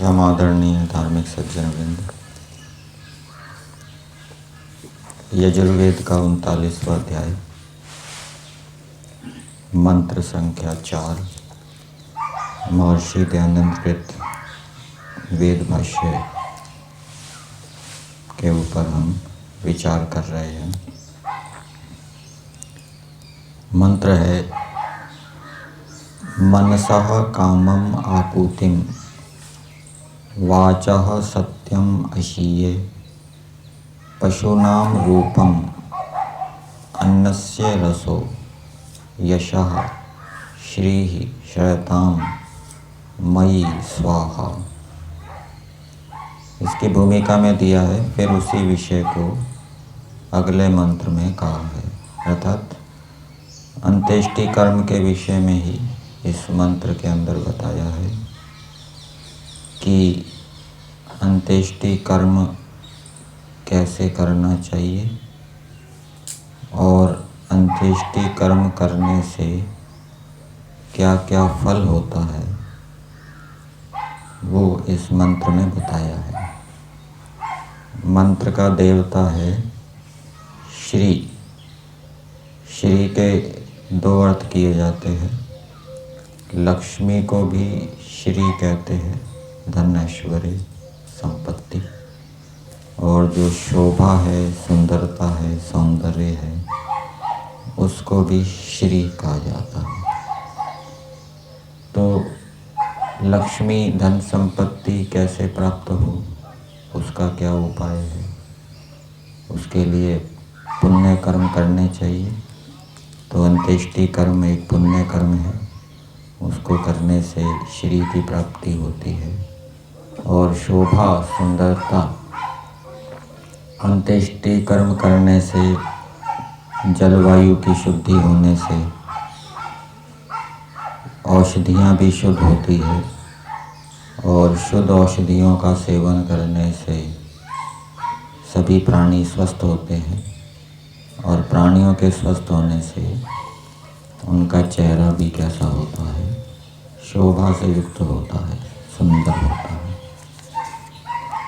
परम आदरणीय धार्मिक सज्जन वृंद, यजुर्वेद का 39वां अध्याय मंत्र संख्या 4 महर्षि दयानंद कृत वेद भाष्य के ऊपर हम विचार कर रहे हैं। मंत्र है मनसः कामम आपूतिम वाचः सत्यम अशीये पशूनां रूपम अन्नस्य रसो यशः श्रीः श्रयताम मयि स्वाहा। इसकी भूमिका में दिया है, फिर उसी विषय को अगले मंत्र में कहा है, अर्थात अंत्येष्टि कर्म के विषय में ही इस मंत्र के अंदर बताया है कि अंत्येष्टि कर्म कैसे करना चाहिए और अंत्येष्टि कर्म करने से क्या क्या फल होता है, वो इस मंत्र में बताया है। मंत्र का देवता है श्री। श्री के दो अर्थ किए जाते हैं। लक्ष्मी को भी श्री कहते हैं, धन ऐश्वर्य संपत्ति, और जो शोभा है, सुंदरता है, सौंदर्य है, उसको भी श्री कहा जाता है। तो लक्ष्मी धन संपत्ति कैसे प्राप्त हो, उसका क्या उपाय है? उसके लिए पुण्य कर्म करने चाहिए। तो अंत्येष्टि कर्म एक पुण्य कर्म है, उसको करने से श्री की प्राप्ति होती है। और शोभा सुंदरता, अंत्येष्टि कर्म करने से जलवायु की शुद्धि होने से औषधियाँ भी शुद्ध होती है, और शुद्ध औषधियों का सेवन करने से सभी प्राणी स्वस्थ होते हैं, और प्राणियों के स्वस्थ होने से उनका चेहरा भी कैसा होता है, शोभा से युक्त होता है, सुंदर होता है।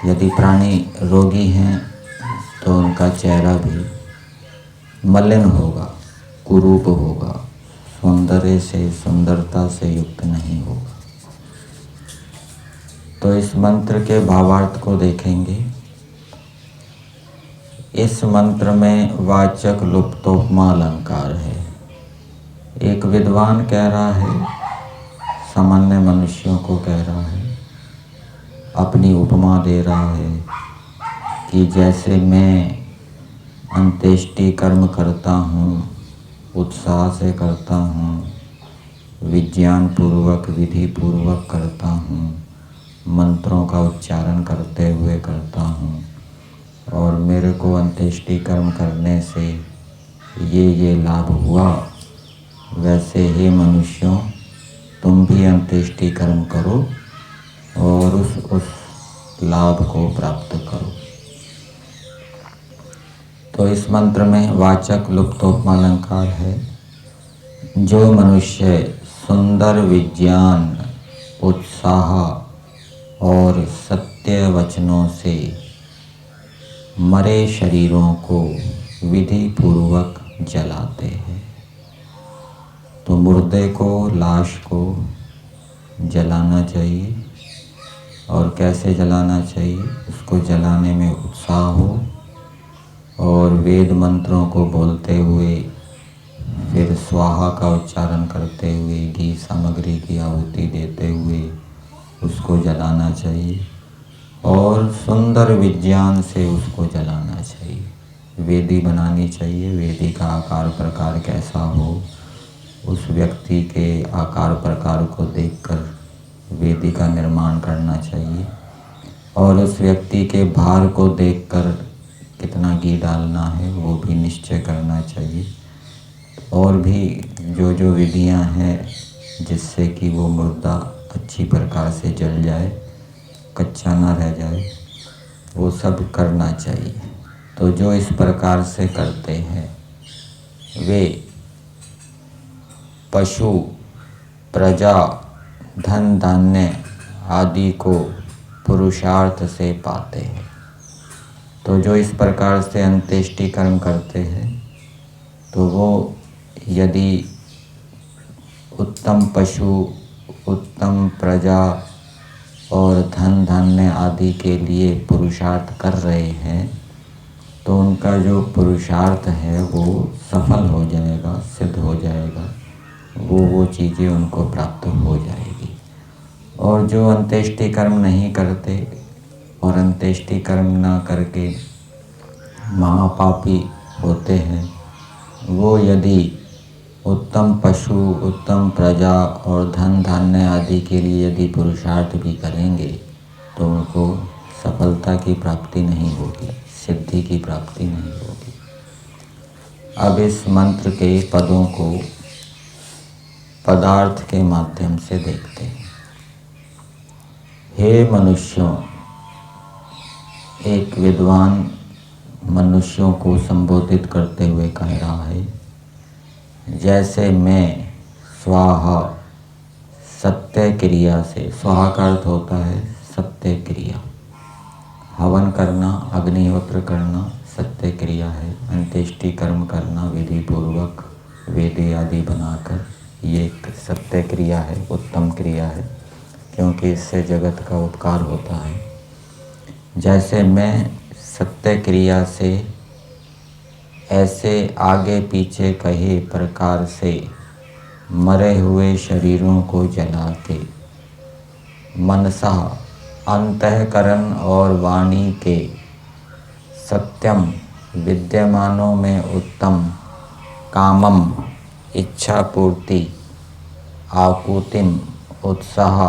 यदि प्राणी रोगी हैं तो उनका चेहरा भी मलिन होगा, कुरूप होगा, सौंदर्य से, सुंदरता से युक्त नहीं होगा। तो इस मंत्र के भावार्थ को देखेंगे। इस मंत्र में वाचक् लुप्तोपमा अलंकार है। एक विद्वान कह रहा है, सामान्य मनुष्यों को कह रहा है, अपनी उपमा दे रहा है कि जैसे मैं अंत्येष्टि कर्म करता हूँ, उत्साह से करता हूँ, विज्ञान पूर्वक, विधि पूर्वक करता हूँ, मंत्रों का उच्चारण करते हुए करता हूँ, और मेरे को अंत्येष्टि कर्म करने से ये लाभ हुआ, वैसे ही मनुष्यों तुम भी अंत्येष्टि कर्म करो और उस लाभ को प्राप्त करो। तो इस मंत्र में वाचक् लुप्तोपमा अलंकार है। जो मनुष्य सुंदर विज्ञान, उत्साह और सत्य वचनों से मरे शरीरों को विधि पूर्वक जलाते हैं। तो मुर्दे को, लाश को जलाना चाहिए। और कैसे जलाना चाहिए? उसको जलाने में उत्साह हो, और वेद मंत्रों को बोलते हुए, फिर स्वाहा का उच्चारण करते हुए, घी सामग्री की आहुति देते हुए उसको जलाना चाहिए, और सुंदर विज्ञान से उसको जलाना चाहिए। वेदी बनानी चाहिए। वेदी का आकार प्रकार कैसा हो, उस व्यक्ति के आकार प्रकार को देखकर वेदी का निर्माण करना चाहिए, और उस व्यक्ति के भार को देखकर कितना घी डालना है वो भी निश्चय करना चाहिए। और भी जो विधियां हैं जिससे कि वो मुर्दा अच्छी प्रकार से जल जाए, कच्चा ना रह जाए, वो सब करना चाहिए। तो जो इस प्रकार से करते हैं वे पशु, प्रजा, धन धान्य आदि को पुरुषार्थ से पाते हैं। तो जो इस प्रकार से अंत्येष्टि कर्म करते हैं तो वो यदि उत्तम पशु, उत्तम प्रजा और धन धान्य आदि के लिए पुरुषार्थ कर रहे हैं तो उनका जो पुरुषार्थ है वो सफल हो जाएगा, सिद्ध हो जाएगा, वो चीज़ें उनको प्राप्त हो जाएगी। और जो अंत्येष्टि कर्म नहीं करते और अंत्येष्टि कर्म ना करके महापापी होते हैं, वो यदि उत्तम पशु, उत्तम प्रजा और धन धान्य आदि के लिए यदि पुरुषार्थ भी करेंगे तो उनको सफलता की प्राप्ति नहीं होगी, सिद्धि की प्राप्ति नहीं होगी। अब इस मंत्र के पदों को पदार्थ के माध्यम से देखते हैं। हे मनुष्यों, एक विद्वान मनुष्यों को संबोधित करते हुए कह रहा है, जैसे मैं स्वाहा सत्य क्रिया से, स्वाहा का अर्थ होता है सत्य क्रिया, हवन करना, अग्निहोत्र करना सत्य क्रिया है, अंत्येष्टि कर्म करना विधि पूर्वक वेदी आदि बनाकर, ये एक सत्य क्रिया है, उत्तम क्रिया है, क्योंकि इससे जगत का उपकार होता है। जैसे मैं सत्य क्रिया से ऐसे आगे पीछे कहे प्रकार से मरे हुए शरीरों को जला के मनसा अंतःकरण और वाणी के सत्यम विद्यमानों में उत्तम कामम इच्छा पूर्ति आकुतिम उत्साह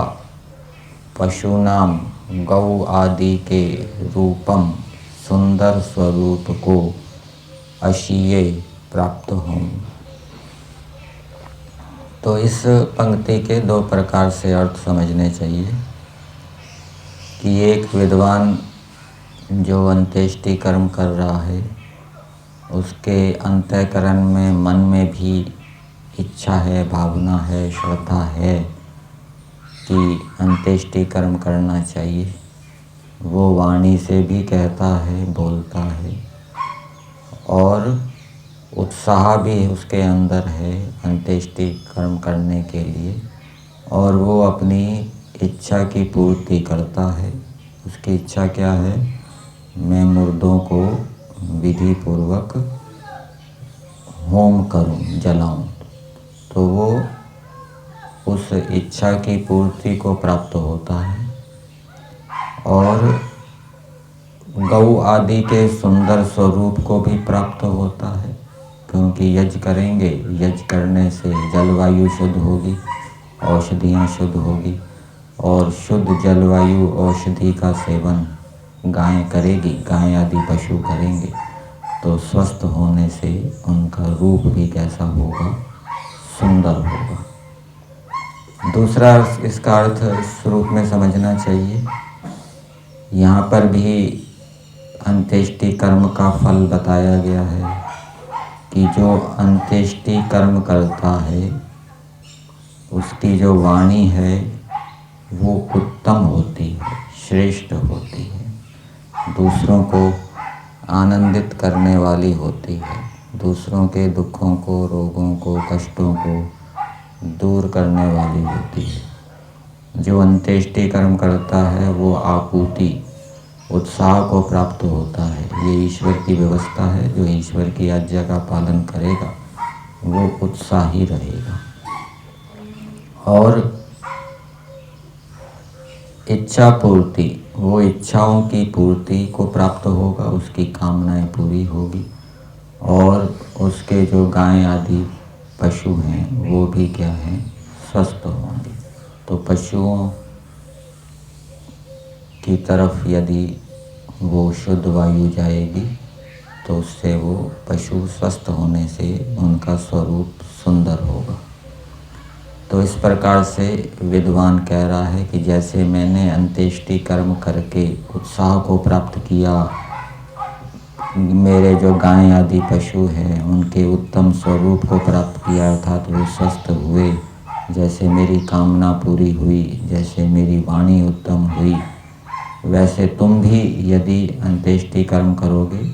पशुनाम गौ आदि के रूपम सुंदर स्वरूप को अशीये प्राप्त हों। तो इस पंक्ति के दो प्रकार से अर्थ समझने चाहिए कि एक विद्वान जो अंत्येष्टि कर्म कर रहा है उसके अंतःकरण में, मन में भी इच्छा है, भावना है, श्रद्धा है कि अंत्येष्टि कर्म करना चाहिए। वो वाणी से भी कहता है, बोलता है, और उत्साह भी उसके अंदर है अंत्येष्टि कर्म करने के लिए, और वो अपनी इच्छा की पूर्ति करता है। उसकी इच्छा क्या है? मैं मुर्दों को विधि पूर्वक होम करूं, जलाऊं। तो वो उस इच्छा की पूर्ति को प्राप्त होता है और गौ आदि के सुंदर स्वरूप को भी प्राप्त होता है, क्योंकि यज्ञ करेंगे, यज्ञ करने से जलवायु शुद्ध होगी, औषधियाँ शुद्ध होगी, और शुद्ध जलवायु औषधि का सेवन गाय करेगी, गाय आदि पशु करेंगे, तो स्वस्थ होने से उनका रूप भी कैसा होगा? सुंदर होगा। दूसरा इसका अर्थ इस रूप में समझना चाहिए, यहाँ पर भी अंत्येष्टि कर्म का फल बताया गया है कि जो अंत्येष्टि कर्म करता है उसकी जो वाणी है वो उत्तम होती है, श्रेष्ठ होती है, दूसरों को आनंदित करने वाली होती है, दूसरों के दुखों को, रोगों को, कष्टों को दूर करने वाली होती है। जो अंत्येष्टि कर्म करता है वो आकुति, उत्साह को प्राप्त होता है। ये ईश्वर की व्यवस्था है, जो ईश्वर की आज्ञा का पालन करेगा वो उत्साही रहेगा। और इच्छा पूर्ति, वो इच्छाओं की पूर्ति को प्राप्त होगा, उसकी कामनाएं पूरी होगी, और उसके जो गाय आदि पशु हैं वो भी क्या हैं? स्वस्थ होंगे। तो पशुओं की तरफ यदि वो शुद्ध वायु जाएगी तो उससे वो पशु स्वस्थ होने से उनका स्वरूप सुंदर होगा। तो इस प्रकार से विद्वान कह रहा है कि जैसे मैंने अंत्येष्टि कर्म करके उत्साह को प्राप्त किया, मेरे जो गाय आदि पशु हैं उनके उत्तम स्वरूप को प्राप्त किया, अर्थात वो स्वस्थ हुए, जैसे मेरी कामना पूरी हुई, जैसे मेरी वाणी उत्तम हुई, वैसे तुम भी यदि अंत्येष्टि कर्म करोगे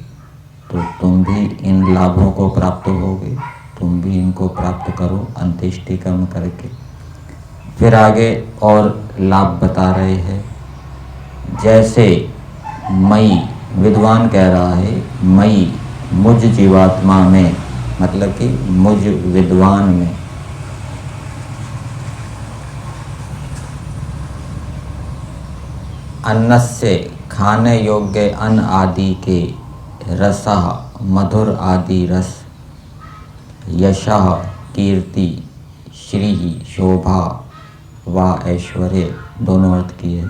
तो तुम भी इन लाभों को प्राप्त होगे, तुम भी इनको प्राप्त करो अंत्येष्टि कर्म करके। फिर आगे और लाभ बता रहे हैं। जैसे मई, विद्वान कह रहा है, मई मुझ जीवात्मा में, मतलब कि मुझ विद्वान में अन्नस्य, खाने योग्य अन्न आदि के, रसः मधुर आदि रस, यशः कीर्ति, श्री शोभा व ऐश्वर्य, दोनों अर्थ किए,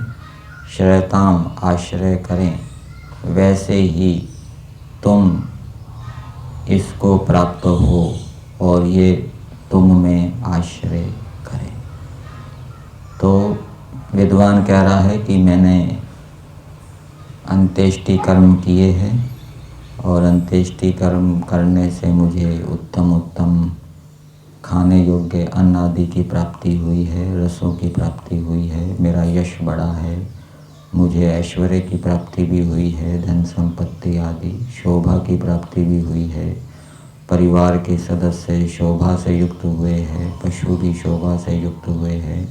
श्रेताम आश्रय करें, वैसे ही तुम इसको प्राप्त हो और ये तुम में आश्रय करें। तो विद्वान कह रहा है कि मैंने अंत्येष्टि कर्म किए हैं और अंत्येष्टि कर्म करने से मुझे उत्तम उत्तम खाने योग्य अन्न आदि की प्राप्ति हुई है, रसों की प्राप्ति हुई है, मेरा यश बढ़ा है, मुझे ऐश्वर्य की प्राप्ति भी हुई है, धन संपत्ति आदि शोभा की प्राप्ति भी हुई है, परिवार के सदस्य शोभा से युक्त हुए हैं, पशु भी शोभा से युक्त हुए हैं।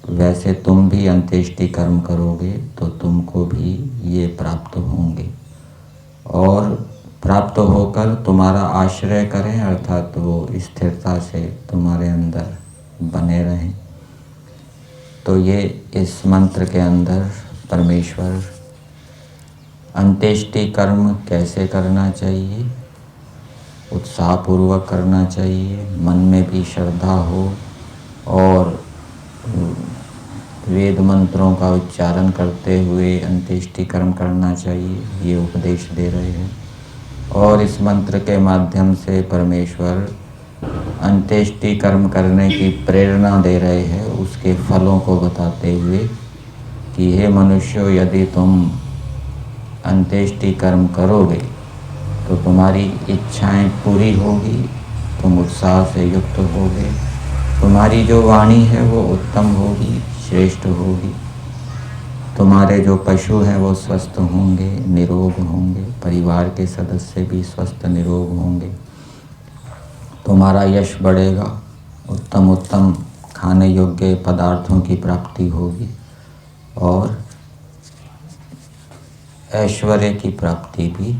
वैसे तुम भी अंत्येष्टि कर्म करोगे तो तुमको भी ये प्राप्त होंगे और प्राप्त होकर तुम्हारा आश्रय करें, अर्थात वो स्थिरता से तुम्हारे अंदर बने रहें। तो ये इस मंत्र के अंदर परमेश्वर अंत्येष्टि कर्म कैसे करना चाहिए, उत्साहपूर्वक करना चाहिए, मन में भी श्रद्धा हो और वेद मंत्रों का उच्चारण करते हुए अंत्येष्टि कर्म करना चाहिए, ये उपदेश दे रहे हैं। और इस मंत्र के माध्यम से परमेश्वर अंत्येष्टि कर्म करने की प्रेरणा दे रहे हैं, उसके फलों को बताते हुए कि हे मनुष्यों, यदि तुम अंत्येष्टि कर्म करोगे तो तुम्हारी इच्छाएं पूरी होगी, तुम उत्साह से युक्त होगे, तुम्हारी जो वाणी है वो उत्तम होगी, श्रेष्ठ होगी, तुम्हारे जो पशु हैं वो स्वस्थ होंगे, निरोग होंगे, परिवार के सदस्य भी स्वस्थ निरोग होंगे, तुम्हारा यश बढ़ेगा, उत्तम उत्तम खाने योग्य पदार्थों की प्राप्ति होगी और ऐश्वर्य की प्राप्ति भी